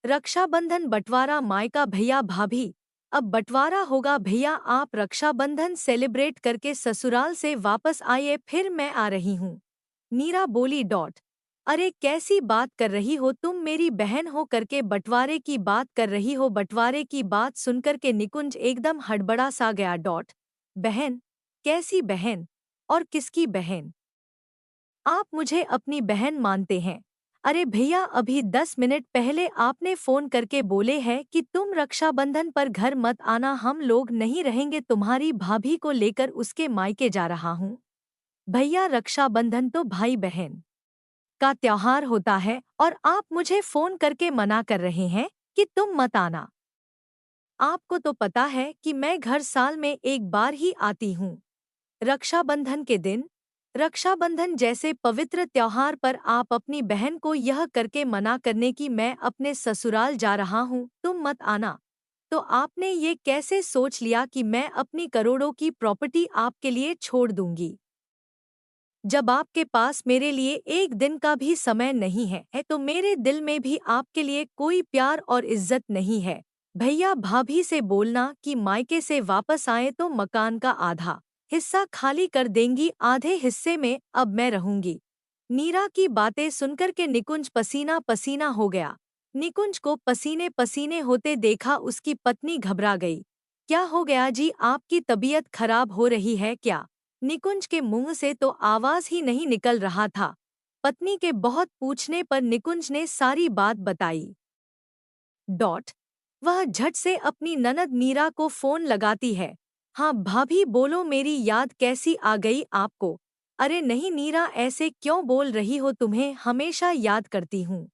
रक्षाबंधन बंटवारा मायका भैया भाभी। अब बंटवारा होगा भैया, आप रक्षाबंधन सेलिब्रेट करके ससुराल से वापस आइए, फिर मैं आ रही हूँ। नीरा बोली डॉट। अरे कैसी बात कर रही हो तुम, मेरी बहन हो करके बंटवारे की बात कर रही हो। बंटवारे की बात सुनकर के निकुंज एकदम हड़बड़ा सा गया। डॉट। बहन? कैसी बहन? और किसकी बहन? आप मुझे अपनी बहन मानते हैं? अरे भैया, अभी 10 मिनट पहले आपने फोन करके बोले हैं कि तुम रक्षाबंधन पर घर मत आना, हम लोग नहीं रहेंगे। तुम्हारी भाभी को लेकर उसके मायके जा रहा हूँ। भैया, रक्षाबंधन तो भाई बहन का त्योहार होता है और आप मुझे फोन करके मना कर रहे हैं कि तुम मत आना। आपको तो पता है कि मैं घर साल में एक बार ही आती हूँ। रक्षाबंधन के दिन, रक्षाबंधन जैसे पवित्र त्योहार पर आप अपनी बहन को यह करके मना करने की मैं अपने ससुराल जा रहा हूँ, तुम मत आना। तो आपने ये कैसे सोच लिया कि मैं अपनी करोड़ों की प्रॉपर्टी आपके लिए छोड़ दूंगी? जब आपके पास मेरे लिए एक दिन का भी समय नहीं है तो मेरे दिल में भी आपके लिए कोई प्यार और इज्जत नहीं है। भैया, भाभी से बोलना कि मायके से वापस आए तो मकान का आधा हिस्सा खाली कर देंगी, आधे हिस्से में अब मैं रहूंगी। नीरा की बातें सुनकर के निकुंज पसीना पसीना हो गया। निकुंज को पसीने पसीने होते देखा उसकी पत्नी घबरा गई। क्या हो गया जी, आपकी तबीयत खराब हो रही है क्या? निकुंज के मुंह से तो आवाज ही नहीं निकल रहा था। पत्नी के बहुत पूछने पर निकुंज ने सारी बात बताई। डॉट। वह झट से अपनी ननद नीरा को फोन लगाती है। हाँ भाभी बोलो, मेरी याद कैसी आ गई आपको? अरे नहीं नीरा, ऐसे क्यों बोल रही हो, तुम्हें हमेशा याद करती हूँ।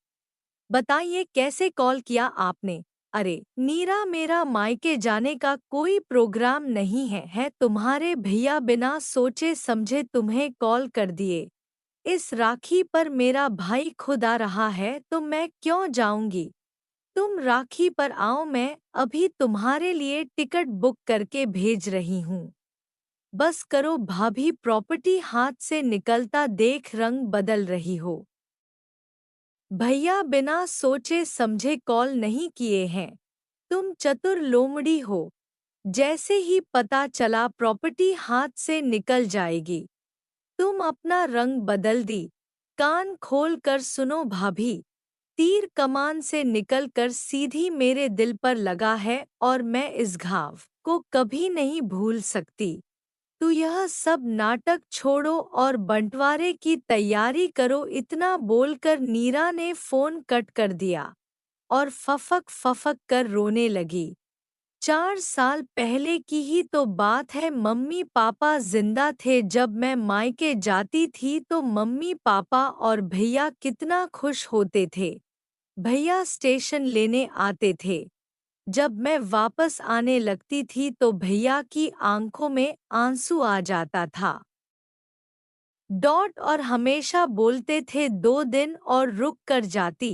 बताइए कैसे कॉल किया आपने? अरे नीरा, मेरा मायके जाने का कोई प्रोग्राम नहीं है तुम्हारे भैया बिना सोचे समझे तुम्हें कॉल कर दिए। इस राखी पर मेरा भाई खुद आ रहा है तो मैं क्यों जाऊंगी? तुम राखी पर आओ, मैं अभी तुम्हारे लिए टिकट बुक करके भेज रही हूँ। बस करो भाभी, प्रॉपर्टी हाथ से निकलता देख रंग बदल रही हो। भैया बिना सोचे समझे कॉल नहीं किए हैं, तुम चतुर लोमड़ी हो। जैसे ही पता चला प्रॉपर्टी हाथ से निकल जाएगी, तुम अपना रंग बदल दी। कान खोल कर सुनो भाभी, तीर कमान से निकलकर सीधी मेरे दिल पर लगा है और मैं इस घाव को कभी नहीं भूल सकती। तो यह सब नाटक छोड़ो और बंटवारे की तैयारी करो। इतना बोलकर नीरा ने फोन कट कर दिया और फफक फफक कर रोने लगी। 4 साल पहले की ही तो बात है, मम्मी पापा जिंदा थे जब मैं मायके जाती थी तो मम्मी पापा और भैया कितना खुश होते थे। भैया स्टेशन लेने आते थे। जब मैं वापस आने लगती थी तो भैया की आंखों में आंसू आ जाता था। डॉट। और हमेशा बोलते थे 2 दिन और रुक कर जाती।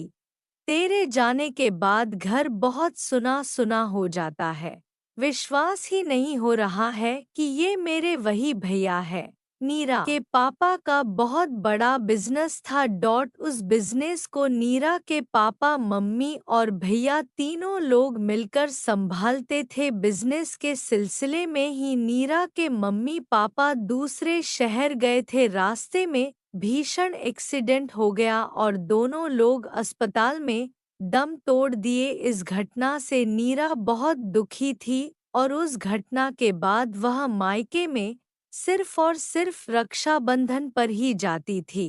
तेरे जाने के बाद घर बहुत सुना सुना हो जाता है। विश्वास ही नहीं हो रहा है कि ये मेरे वही भैया है। नीरा के पापा का बहुत बड़ा बिजनेस था। डॉट। उस बिजनेस को नीरा के पापा, मम्मी और भैया तीनों लोग मिलकर संभालते थे। बिजनेस के सिलसिले में ही नीरा के मम्मी पापा दूसरे शहर गए थे। रास्ते में भीषण एक्सीडेंट हो गया और दोनों लोग अस्पताल में दम तोड़ दिए। इस घटना से नीरा बहुत दुखी थी और उस घटना के बाद वह मायके में सिर्फ और सिर्फ रक्षाबंधन पर ही जाती थी।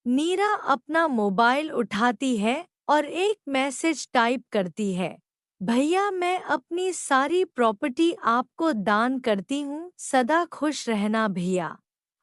नीरा अपना मोबाइल उठाती है और एक मैसेज टाइप करती है। भैया, मैं अपनी सारी प्रॉपर्टी आपको दान करती हूँ, सदा खुश रहना भैया।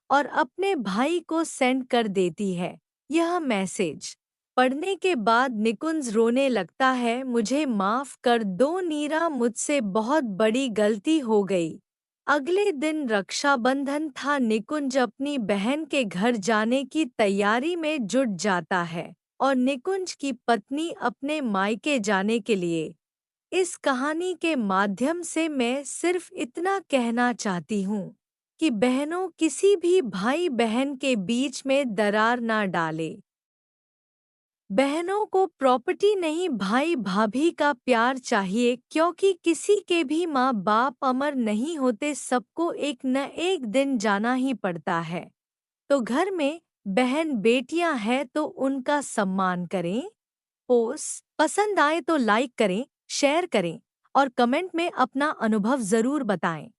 और अपने भाई को सेंड कर देती है। यह मैसेज पढ़ने के बाद निकुंज रोने लगता है। मुझे माफ कर दो नीरा, मुझसे बहुत बड़ी गलती हो गई। अगले दिन रक्षाबंधन था। निकुंज अपनी बहन के घर जाने की तैयारी में जुट जाता है और निकुंज की पत्नी अपने मायके जाने के लिए। इस कहानी के माध्यम से मैं सिर्फ इतना कहना चाहती हूँ कि बहनों, किसी भी भाई बहन के बीच में दरार ना डाले। बहनों को प्रॉपर्टी नहीं भाई भाभी का प्यार चाहिए, क्योंकि किसी के भी माँ बाप अमर नहीं होते, सबको एक न एक दिन जाना ही पड़ता है। तो घर में बहन बेटियां हैं तो उनका सम्मान करें। पोस्ट पसंद आए तो लाइक करें, शेयर करें और कमेंट में अपना अनुभव ज़रूर बताएं।